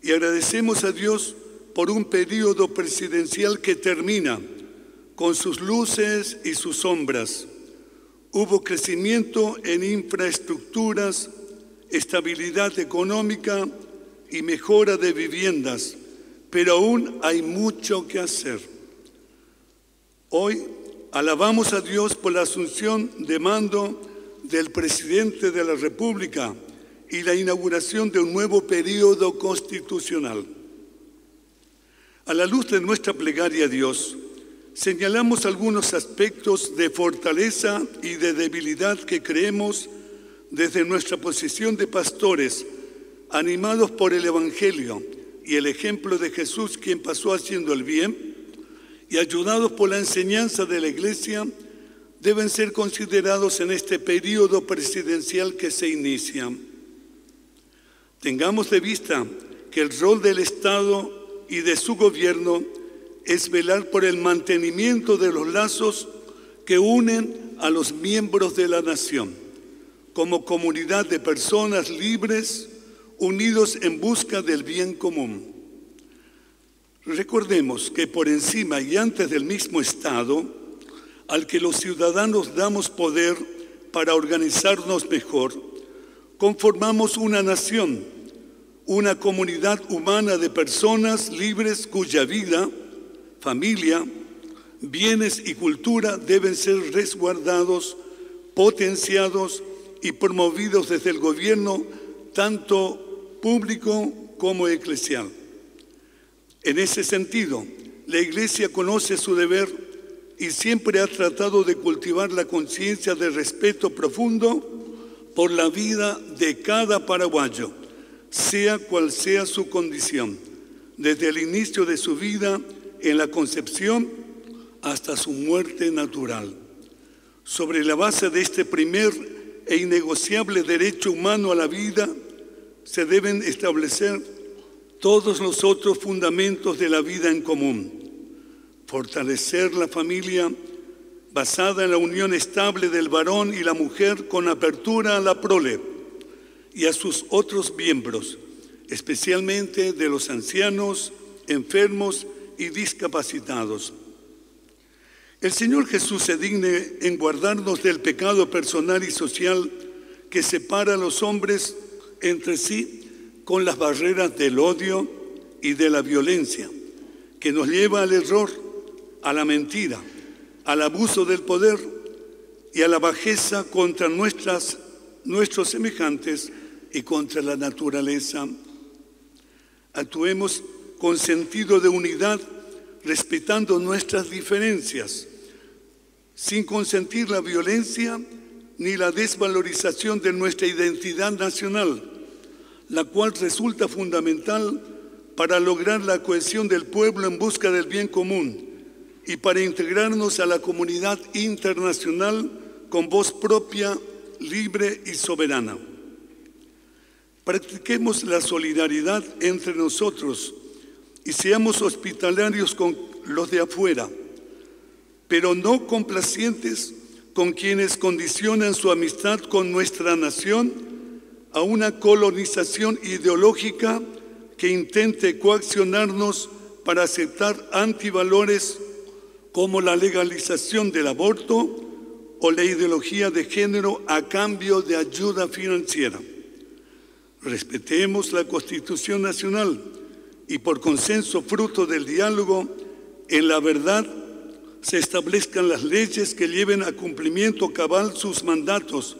y agradecemos a Dios por un periodo presidencial que termina con sus luces y sus sombras. Hubo crecimiento en infraestructuras, estabilidad económica y mejora de viviendas, pero aún hay mucho que hacer. Hoy alabamos a Dios por la asunción de mando del presidente de la República y la inauguración de un nuevo periodo constitucional. A la luz de nuestra plegaria a Dios, señalamos algunos aspectos de fortaleza y de debilidad que creemos desde nuestra posición de pastores, animados por el Evangelio y el ejemplo de Jesús, quien pasó haciendo el bien, y ayudados por la enseñanza de la Iglesia, deben ser considerados en este periodo presidencial que se inicia. Tengamos de vista que el rol del Estado y de su gobierno es velar por el mantenimiento de los lazos que unen a los miembros de la nación, como comunidad de personas libres, unidos en busca del bien común. Recordemos que por encima y antes del mismo Estado, al que los ciudadanos damos poder para organizarnos mejor, conformamos una nación, una comunidad humana de personas libres cuya vida, familia, bienes y cultura deben ser resguardados, potenciados y promovidos desde el gobierno, tanto público como eclesial. En ese sentido, la Iglesia conoce su deber y siempre ha tratado de cultivar la conciencia de respeto profundo por la vida de cada paraguayo, sea cual sea su condición, desde el inicio de su vida en la concepción hasta su muerte natural. Sobre la base de este primer e innegociable derecho humano a la vida, se deben establecer todos los otros fundamentos de la vida en común. Fortalecer la familia basada en la unión estable del varón y la mujer con apertura a la prole y a sus otros miembros, especialmente de los ancianos, enfermos y discapacitados. El Señor Jesús se digne en guardarnos del pecado personal y social que separa a los hombres entre sí con las barreras del odio y de la violencia, que nos lleva al error, a la mentira, al abuso del poder y a la bajeza contra nuestros semejantes y contra la naturaleza. Actuemos con sentido de unidad, respetando nuestras diferencias, sin consentir la violencia ni la desvalorización de nuestra identidad nacional, la cual resulta fundamental para lograr la cohesión del pueblo en busca del bien común y para integrarnos a la comunidad internacional con voz propia, libre y soberana. Practiquemos la solidaridad entre nosotros y seamos hospitalarios con los de afuera, pero no complacientes con quienes condicionan su amistad con nuestra nación a una colonización ideológica que intente coaccionarnos para aceptar antivalores como la legalización del aborto o la ideología de género a cambio de ayuda financiera. Respetemos la Constitución Nacional y por consenso fruto del diálogo, en la verdad, se establezcan las leyes que lleven a cumplimiento cabal sus mandatos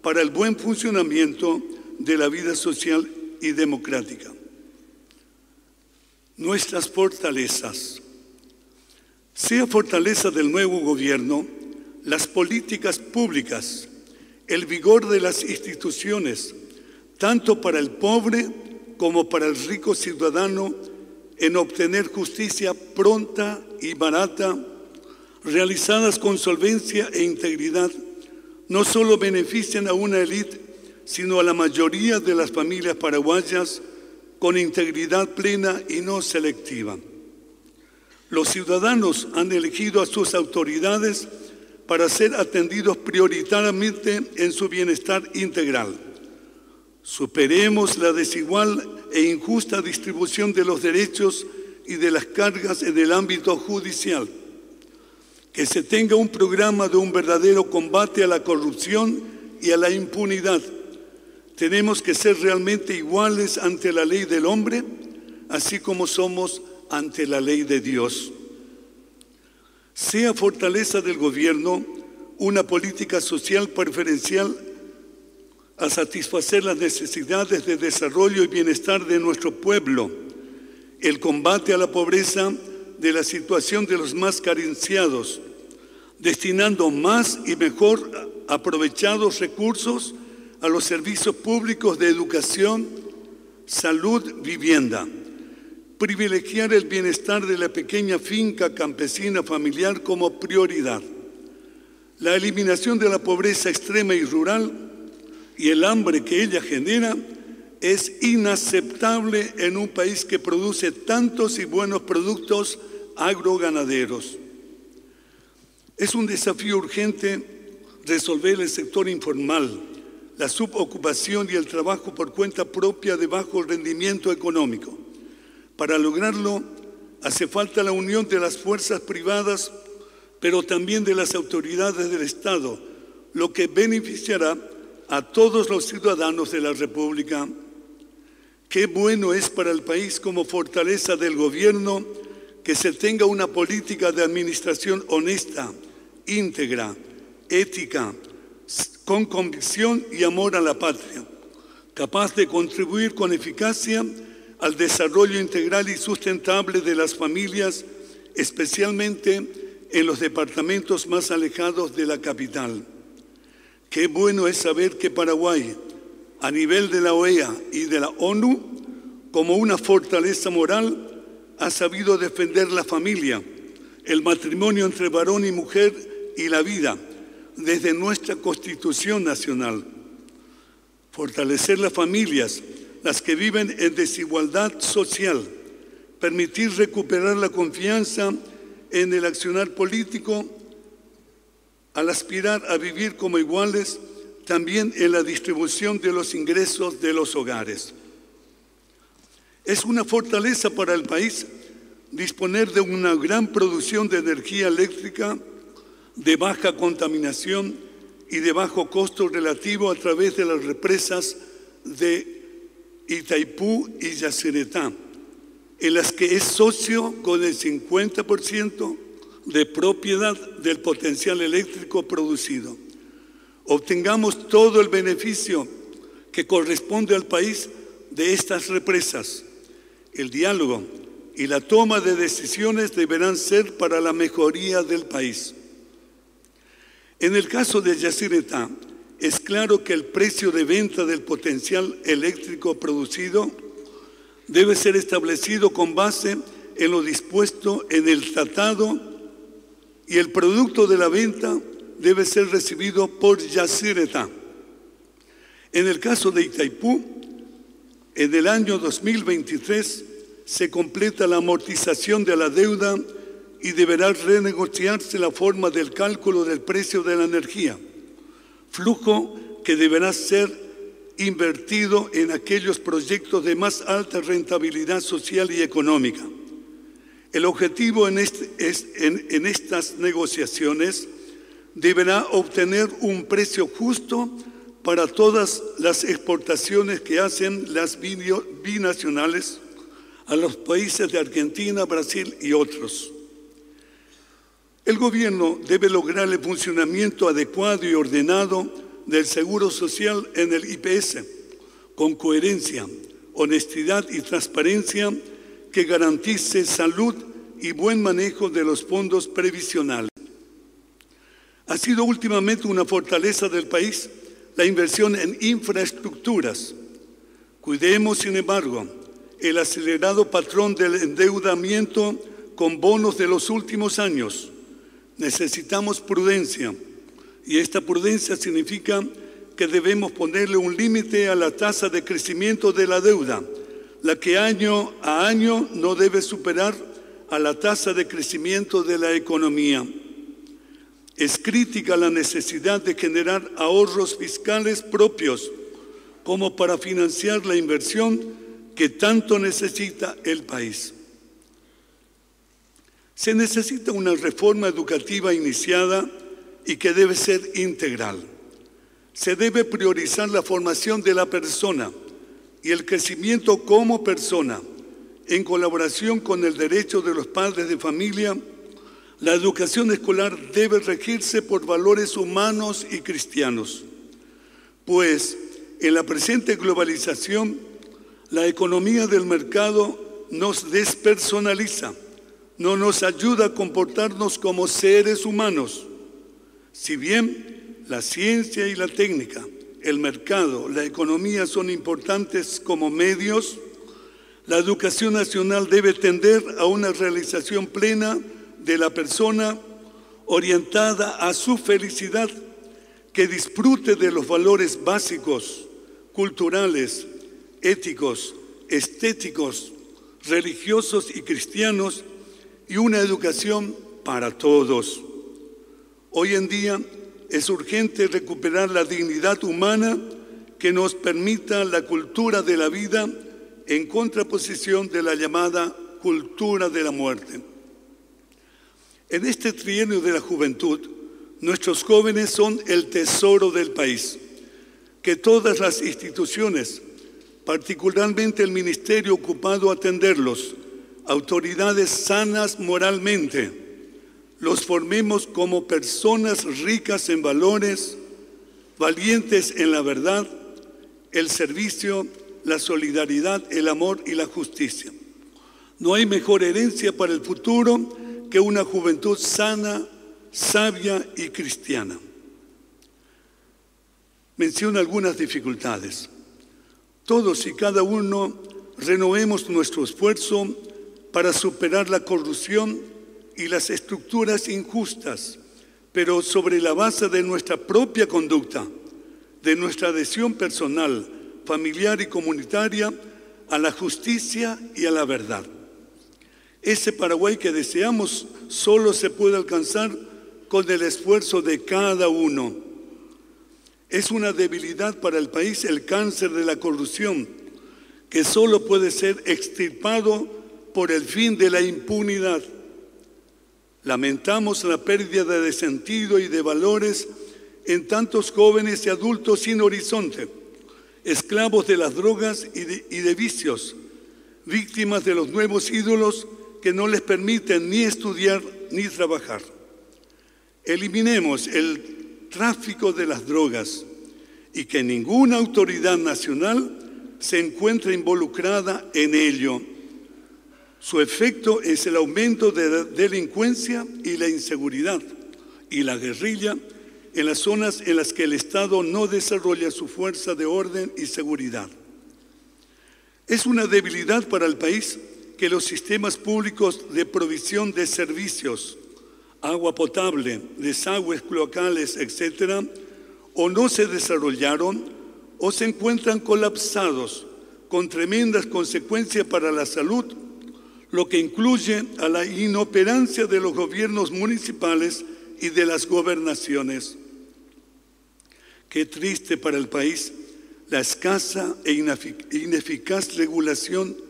para el buen funcionamiento de la vida social y democrática. Nuestras fortalezas. Sea fortaleza del nuevo gobierno, las políticas públicas, el vigor de las instituciones, tanto para el pobre como para el rico ciudadano, en obtener justicia pronta y barata, realizadas con solvencia e integridad, no solo benefician a una élite, sino a la mayoría de las familias paraguayas con integridad plena y no selectiva. Los ciudadanos han elegido a sus autoridades para ser atendidos prioritariamente en su bienestar integral. Superemos la desigual e injusta distribución de los derechos y de las cargas en el ámbito judicial. Que se tenga un programa de un verdadero combate a la corrupción y a la impunidad. Tenemos que ser realmente iguales ante la ley del hombre, así como somos ante la ley de Dios. Sea fortaleza del gobierno una política social preferencial a satisfacer las necesidades de desarrollo y bienestar de nuestro pueblo, el combate a la pobreza de la situación de los más carenciados, destinando más y mejor aprovechados recursos a los servicios públicos de educación, salud, vivienda. Privilegiar el bienestar de la pequeña finca campesina familiar como prioridad. La eliminación de la pobreza extrema y rural y el hambre que ella genera es inaceptable en un país que produce tantos y buenos productos agroganaderos. Es un desafío urgente resolver el sector informal, la subocupación y el trabajo por cuenta propia de bajo rendimiento económico. Para lograrlo, hace falta la unión de las fuerzas privadas, pero también de las autoridades del Estado, lo que beneficiará a todos los ciudadanos de la República. Qué bueno es para el país como fortaleza del gobierno que se tenga una política de administración honesta, íntegra, ética, con convicción y amor a la patria, capaz de contribuir con eficacia al desarrollo integral y sustentable de las familias, especialmente en los departamentos más alejados de la capital. Qué bueno es saber que Paraguay, a nivel de la OEA y de la ONU, como una fortaleza moral, ha sabido defender la familia, el matrimonio entre varón y mujer y la vida, desde nuestra Constitución Nacional. Fortalecer las familias, las que viven en desigualdad social, permitir recuperar la confianza en el accionar político al aspirar a vivir como iguales, también en la distribución de los ingresos de los hogares. Es una fortaleza para el país disponer de una gran producción de energía eléctrica de baja contaminación y de bajo costo relativo a través de las represas de Itaipú y Yacyretá, en las que es socio con el 50% de propiedad del potencial eléctrico producido. Obtengamos todo el beneficio que corresponde al país de estas represas. El diálogo y la toma de decisiones deberán ser para la mejoría del país. En el caso de Yacyretá, es claro que el precio de venta del potencial eléctrico producido debe ser establecido con base en lo dispuesto en el tratado y el producto de la venta debe ser recibido por Yacyretá. En el caso de Itaipú, en el año 2023 se completa la amortización de la deuda y deberá renegociarse la forma del cálculo del precio de la energía, flujo que deberá ser invertido en aquellos proyectos de más alta rentabilidad social y económica. El objetivo en estas negociaciones deberá obtener un precio justo para todas las exportaciones que hacen las binacionales a los países de Argentina, Brasil y otros. El gobierno debe lograr el funcionamiento adecuado y ordenado del Seguro Social en el IPS, con coherencia, honestidad y transparencia que garantice salud y buen manejo de los fondos previsionales. Ha sido últimamente una fortaleza del país la inversión en infraestructuras. Cuidemos, sin embargo, el acelerado patrón del endeudamiento con bonos de los últimos años. Necesitamos prudencia y esta prudencia significa que debemos ponerle un límite a la tasa de crecimiento de la deuda, la que año a año no debe superar a la tasa de crecimiento de la economía. Es crítica la necesidad de generar ahorros fiscales propios como para financiar la inversión que tanto necesita el país. Se necesita una reforma educativa iniciada y que debe ser integral. Se debe priorizar la formación de la persona y el crecimiento como persona, en colaboración con el derecho de los padres de familia. La educación escolar debe regirse por valores humanos y cristianos, pues en la presente globalización, la economía del mercado nos despersonaliza, no nos ayuda a comportarnos como seres humanos. Si bien la ciencia y la técnica, el mercado, la economía son importantes como medios, la educación nacional debe tender a una realización plena de la persona orientada a su felicidad, que disfrute de los valores básicos, culturales, éticos, estéticos, religiosos y cristianos, y una educación para todos. Hoy en día es urgente recuperar la dignidad humana que nos permita la cultura de la vida en contraposición de la llamada cultura de la muerte. En este trienio de la juventud, nuestros jóvenes son el tesoro del país, que todas las instituciones, particularmente el ministerio ocupado a atenderlos, autoridades sanas moralmente, los formemos como personas ricas en valores, valientes en la verdad, el servicio, la solidaridad, el amor y la justicia. No hay mejor herencia para el futuro que una juventud sana, sabia y cristiana. Menciono algunas dificultades. Todos y cada uno renovemos nuestro esfuerzo para superar la corrupción y las estructuras injustas, pero sobre la base de nuestra propia conducta, de nuestra adhesión personal, familiar y comunitaria a la justicia y a la verdad. Ese Paraguay que deseamos solo se puede alcanzar con el esfuerzo de cada uno. Es una debilidad para el país el cáncer de la corrupción, que solo puede ser extirpado por el fin de la impunidad. Lamentamos la pérdida de sentido y de valores en tantos jóvenes y adultos sin horizonte, esclavos de las drogas y de vicios, víctimas de los nuevos ídolos que no les permiten ni estudiar ni trabajar. Eliminemos el tráfico de las drogas y que ninguna autoridad nacional se encuentre involucrada en ello. Su efecto es el aumento de la delincuencia y la inseguridad y la guerrilla en las zonas en las que el Estado no desarrolla su fuerza de orden y seguridad. Es una debilidad para el país que los sistemas públicos de provisión de servicios, agua potable, desagües cloacales, etcétera, o no se desarrollaron o se encuentran colapsados, con tremendas consecuencias para la salud, lo que incluye a la inoperancia de los gobiernos municipales y de las gobernaciones. Qué triste para el país la escasa e ineficaz regulación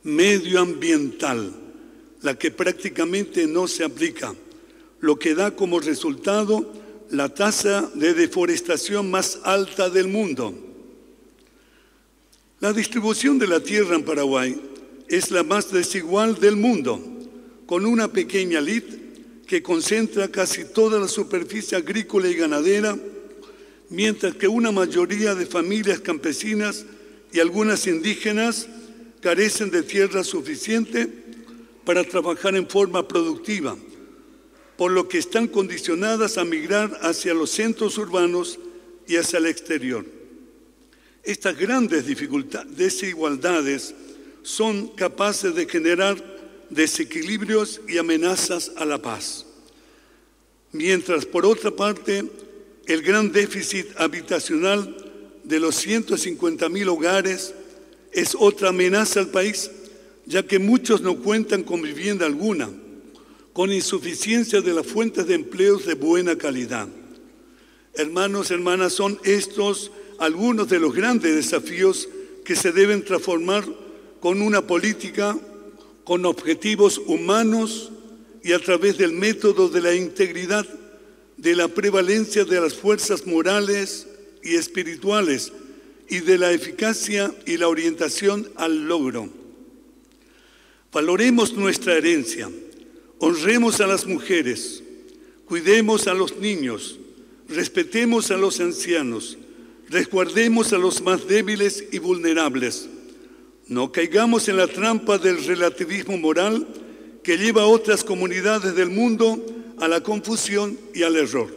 medioambiental, la que prácticamente no se aplica, lo que da como resultado la tasa de deforestación más alta del mundo. La distribución de la tierra en Paraguay es la más desigual del mundo, con una pequeña elite que concentra casi toda la superficie agrícola y ganadera, mientras que una mayoría de familias campesinas y algunas indígenas carecen de tierra suficiente para trabajar en forma productiva, por lo que están condicionadas a migrar hacia los centros urbanos y hacia el exterior. Estas grandes desigualdades son capaces de generar desequilibrios y amenazas a la paz. Mientras, por otra parte, el gran déficit habitacional de los 150.000 hogares es otra amenaza al país, ya que muchos no cuentan con vivienda alguna, con insuficiencia de las fuentes de empleos de buena calidad. Hermanos, hermanas, son estos algunos de los grandes desafíos que se deben transformar con una política con objetivos humanos y a través del método de la integridad, de la prevalencia de las fuerzas morales y espirituales y de la eficacia y la orientación al logro. Valoremos nuestra herencia, honremos a las mujeres, cuidemos a los niños, respetemos a los ancianos, resguardemos a los más débiles y vulnerables. No caigamos en la trampa del relativismo moral que lleva a otras comunidades del mundo a la confusión y al error.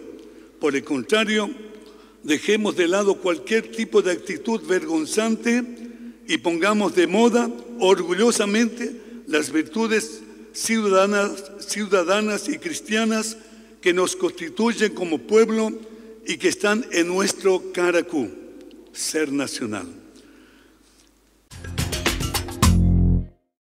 Por el contrario, dejemos de lado cualquier tipo de actitud vergonzante y pongamos de moda orgullosamente las virtudes ciudadanas y cristianas que nos constituyen como pueblo y que están en nuestro caracú, ser nacional.